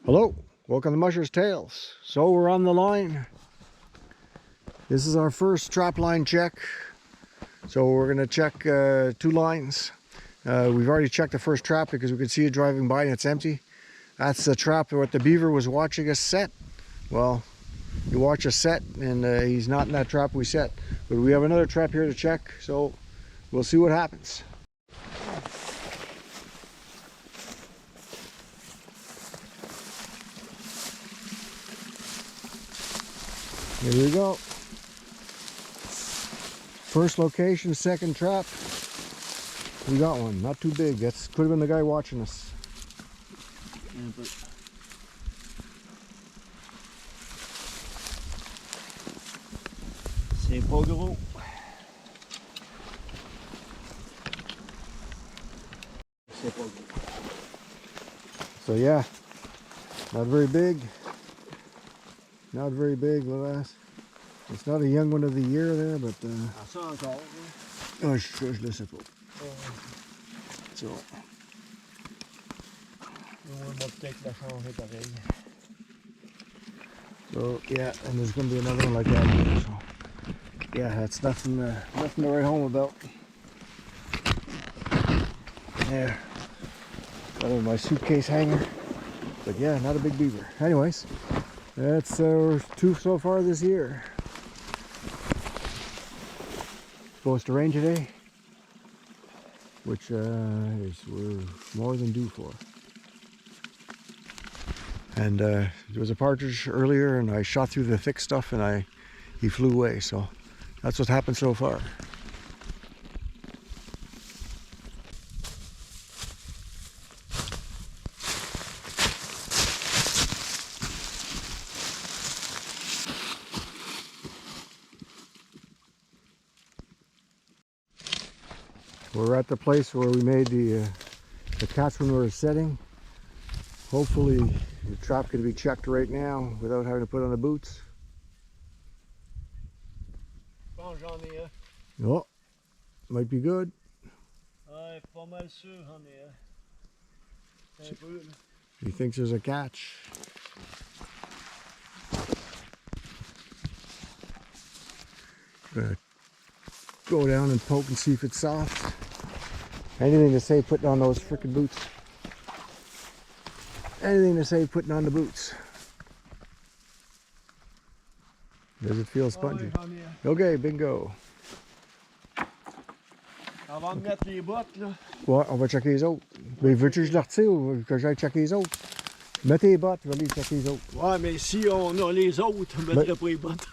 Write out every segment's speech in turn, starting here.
Hello, welcome to Musher's Tales. So we're on the line. This is our first trap line check. So we're going to check 2 lines. We've already checked the first trap because we could see it driving by and it's empty. That's the trap what the Beaver was watching us set. Well, he watched us set and he's not in that trap we set. But we have another trap here to check, so we'll see what happens. Here we go. First location, second trap. We got one. Not too big. That's could have been the guy watching us. Yeah, but c'est pas gros. C'est pas gros. So yeah, not very big. Not very big, Louis. It's not a young one of the year there, but Ça encore. oh, je le sais pas. So On va peut-être la changer pareil. So yeah, and there's going to be another one like that here, so yeah, that's nothing nothing to write home about. Yeah, got it in my suitcase hanger, but yeah, not a big beaver. Anyways, that's 2 so far this year. Supposed to rain today, which we're more than due for. And there was a partridge earlier, and I shot through the thick stuff, and he flew away. So that's what's happened so far. We're at the place where we made the catch when we were setting. Hopefully the trap can be checked right now without having to put on the boots. Bon, j'en ai un. Oh, might be good. Ouais, pas mal sûr, j'en ai un. C'est un peu, là. He thinks there's a catch. Gonna go down and poke and see if it's soft. Anything to save putting on those frickin' boots. Anything to save putting on the boots. Does it feel spongy? Ouais, j'en ai un. Okay, bingo. Avant de mettre les bottes, là. Ouais, on va checker les autres. Mais veux-tu que je le retire ou que j'aille checker les autres? Mets tes bottes, je vais aller checker les autres. Ouais, mais si on a les autres, on mettrait pas les bottes.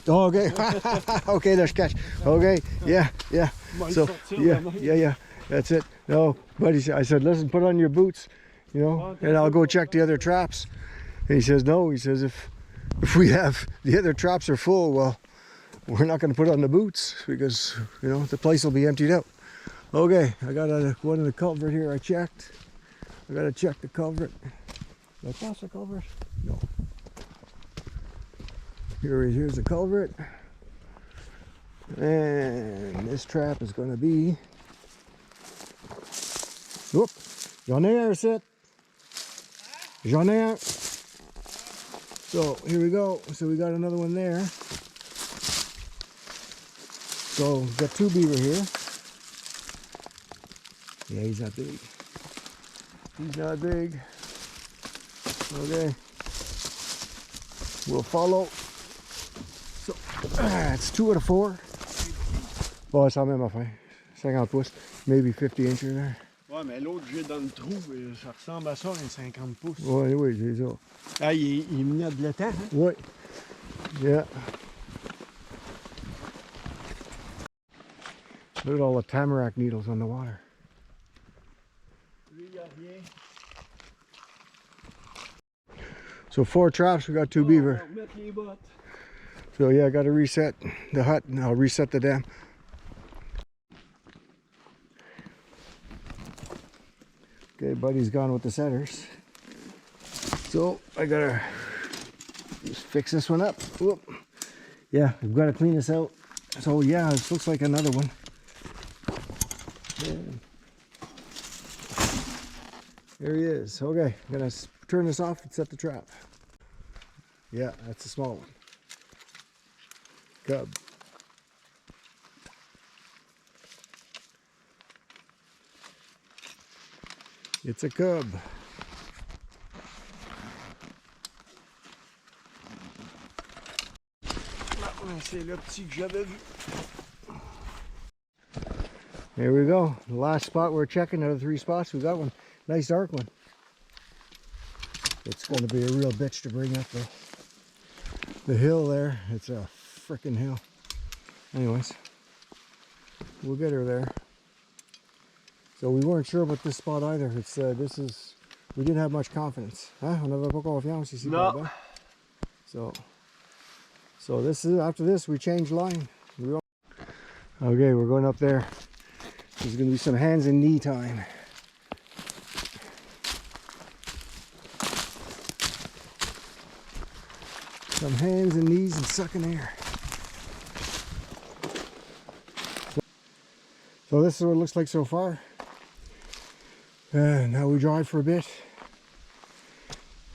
Oh, okay. Okay, there's catch. Okay, yeah. So, yeah. That's it. No, but I said, listen, put on your boots, you know, and I'll go check the other traps. And he says, no. He says, if we have the other traps are full, well, we're not going to put on the boots because, you know, the place will be emptied out. Okay, I got one in the culvert here. I checked. I got to check the culvert. Did I pass the culvert? No. Here's the culvert. And this trap is going to be... Whoop! J'en ai un, set. J'en ai un. So here we go. So we got another one there. So we've got 2 beaver here. Yeah, he's not big. He's not big. Okay. We'll follow. So it's 2 out of 4. Bon, ça même affaire. 50 pouces, maybe 50 inches there. Ouais, mais l'autre, j'ai dans le trou, ça ressemble à ça, un 50 pouces. Oui, c'est ça. Ah, il venait de l'étang, hein? Oui. Yeah. Look at all the tamarack needles on the water. Lui, il y a rien. So 4 traps, we got 2 beaver. On va mettre les bottes. So yeah, I got to reset the hut and I'll reset the dam. Okay, buddy's gone with the setters. So I gotta just fix this one up. Whoop. Yeah, I've got to clean this out. So yeah, this looks like another one. There he is. Okay, I'm gonna turn this off and set the trap. Yeah, that's a small one. Cub. It's a cub. C'est le petit que j'avais vu. There we go. The last spot we're checking out of 3 spots. We got one. Nice dark one. It's going to be a real bitch to bring up the hill there. It's a freaking hill. Anyways, we'll get her there. So we weren't sure about this spot either. It's we didn't have much confidence. Huh? On n'avait pas confiance ici. No. So this is, after this we change line. Okay, we're going up there. There's going to be some hands and knee time. Some hands and knees and sucking air. So this is what it looks like so far. Now we drive for a bit.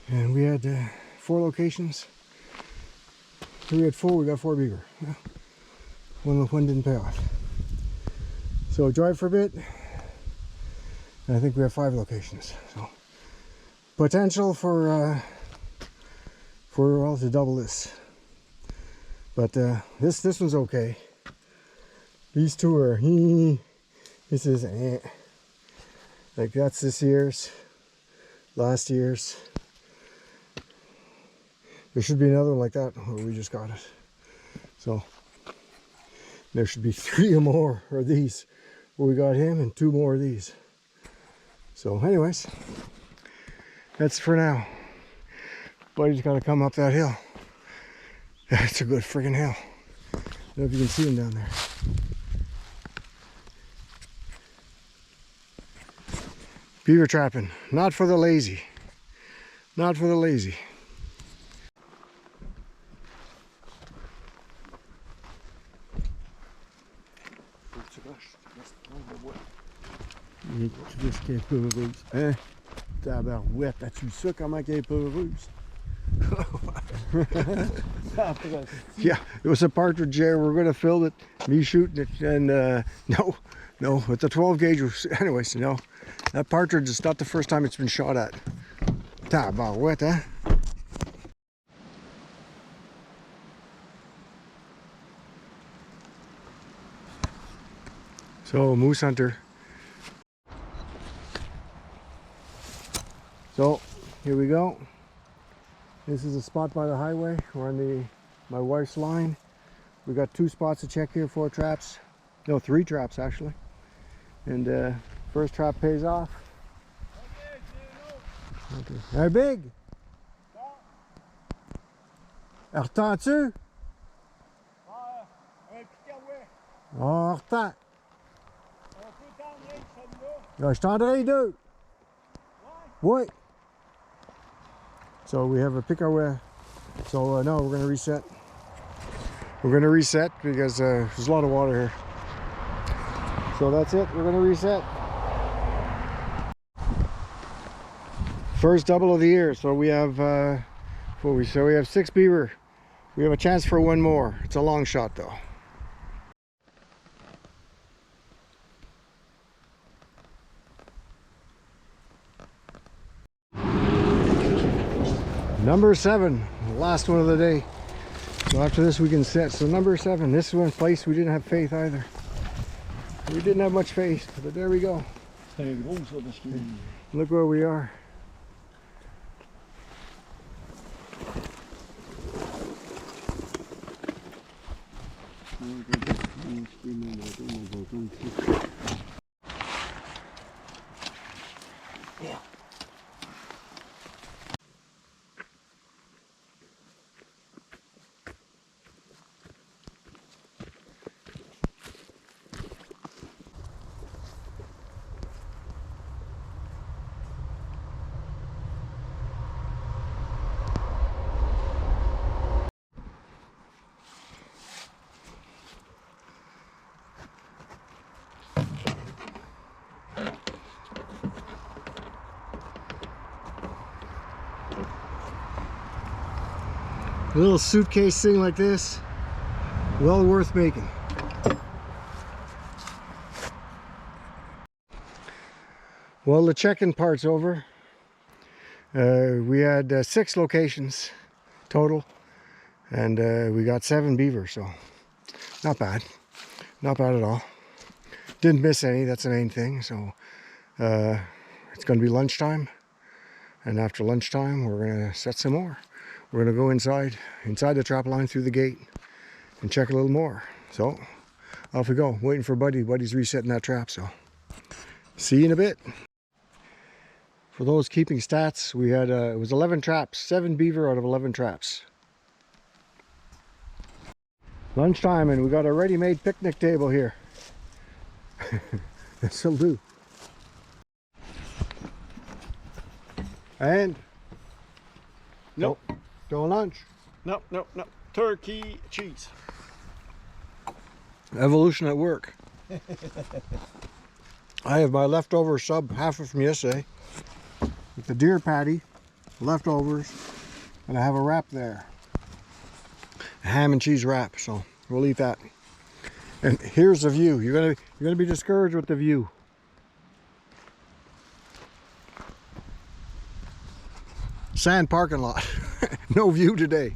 And we had 4 locations. We had 4, we got 4 beaver. Well, one didn't pay off. So drive for a bit. And I think we have 5 locations. So potential for well, to double this. But this one's okay. These 2 are this is like that's this year's, last year's. There should be another one like that where we just got it. So there should be 3 or more of these where we got him and 2 more of these. So anyways, that's for now. Buddy's got to come up that hill. That's a good friggin' hill. I don't know if you can see him down there. Beaver trapping, not for the lazy. Not for the lazy. Tu dis qu'elle est peu heureuse. Hein? Tabarouette, as-tu vu ça comment qu'elle est peu heureuse? Yeah, it was a partridge there. We're going to film it, me shooting it, and no, it's a 12 gauge. Anyways, no, that partridge is not the first time it's been shot at. Tabarouette, huh? So, moose hunter. So, here we go. This is a spot by the highway. We're on my wife's line. We got 2 spots to check here, 4 traps. No, 3 traps actually. And first trap pays off. Okay. Un big. Retends-tu? On retend. Je tendrai les 2. Oui. So we have a pick our way. So no, we're going to reset. We're going to reset because there's a lot of water here. So that's it. We're going to reset. First double of the year. So we have we have 6 beaver. We have a chance for 1 more. It's a long shot though. Number 7, last one of the day. So after this we can set. So number 7, this is one place we didn't have faith either. We didn't have much faith, but there we go. Look where we are. Yeah. A little suitcase thing like this, well worth making. Well, the check-in part's over. We had 6 locations total, and we got 7 beaver, so not bad. Not bad at all. Didn't miss any, that's the main thing. So it's going to be lunchtime, and after lunchtime we're going to set some more. We're going to go inside the trap line through the gate and check a little more. So off we go, waiting for Buddy. Buddy's resetting that trap, so see you in a bit. For those keeping stats, we had it was 11 traps, 7 beaver out of 11 traps. Lunchtime, and we got a ready-made picnic table here. This'll do. And nope. No lunch. Nope. Turkey, cheese. Evolution at work. I have my leftover sub, half from yesterday, with the deer patty, leftovers, and I have a wrap there. A ham and cheese wrap, so we'll eat that. And here's the view. You're gonna be discouraged with the view. Sand parking lot. No view today.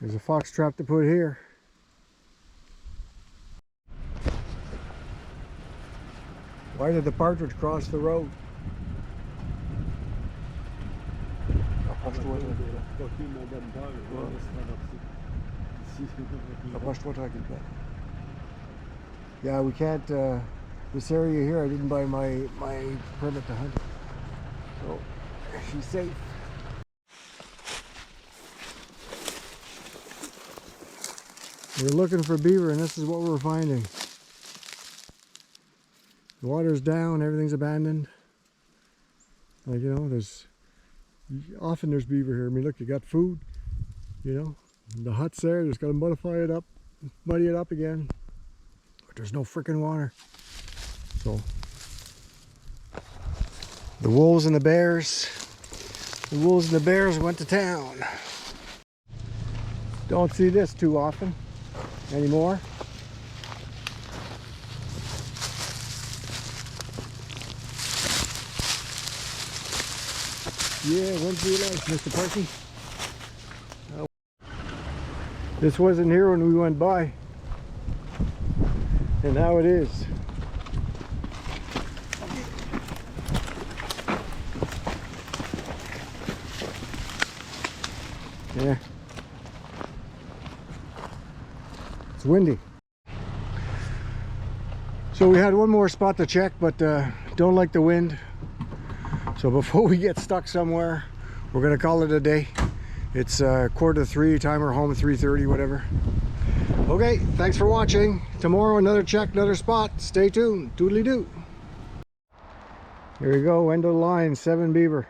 There's a fox trap to put here. Why did the partridge cross the road? Yeah, we can't, this area here, I didn't buy my permit to hunt. So, she's safe. We're looking for beaver, and this is what we're finding. The water's down, everything's abandoned. Like, you know, often there's beaver here. I mean, look, you got food, you know, the hut's there, just got to muddy it up again. But there's no freaking water. So, the wolves and the bears went to town. Don't see this too often anymore. Yeah, when's your life, Mr. Parky? This wasn't here when we went by, and now it is. Yeah. It's windy. So we had one more spot to check, but don't like the wind. So before we get stuck somewhere, we're gonna call it a day. It's 2:45, timer home 3:30, whatever. Okay, thanks for watching. Tomorrow another check, another spot. Stay tuned. Doodly doo. Here we go, end of the line, 7 beaver.